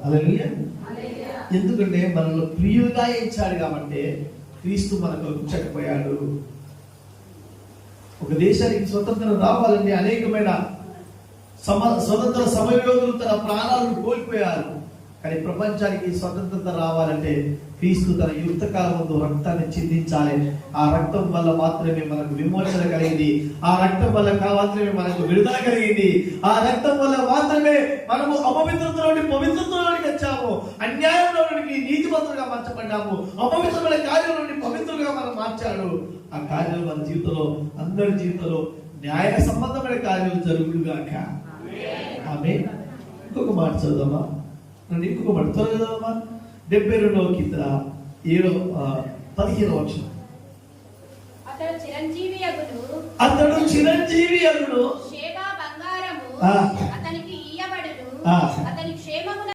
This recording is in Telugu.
హల్లెలూయా. ఎందుకంటే మనల్ని ప్రియులుగా ఇచ్చాడు కాబట్టి క్రీస్తు మనకు చనిపోయాడు. ఒక దేశానికి స్వతంత్రం రావాలంటే అనేకమైన స్వతంత్ర సమరయోధులు తన ప్రాణాలను కోల్పోయారు. కానీ ప్రపంచానికి స్వతంత్రత రావాలంటే క్రీస్తు తన యుక్తకాలం ముందు రక్తాన్ని చిందించాలి. ఆ రక్తం వల్ల మాత్రమే మనకు విమోచన కలిగింది. ఆ రక్తం వల్ల మాత్రమే మనకు విడుదల కలిగింది. ఆ రక్తం వల్ల మాత్రమే మనము అపవిత్రతలోని పవిత్రతలోనికి వచ్చాము. అన్యాయంలోనికి నీతిమంతులుగా మార్చబడ్డాము. అపవిత్రమైన కార్యంలో నుండి పవిత్రులుగా మనం మార్చాడు. ఆ కార్యాలు మన జీవితంలో, అందరి జీవితంలో న్యాయ సంబంధమైన కార్యాలు జరుగుగాక. ఆమేన్. ఇంకొక మాట చదువుదామా, ఇంకొక మాట చదువుదామా. 72వ కీర్తన 15వ వచనం. అతడు చిరంజీవి అగును, షేబా బంగారము అతనికి ఇయ్యబడును, అతని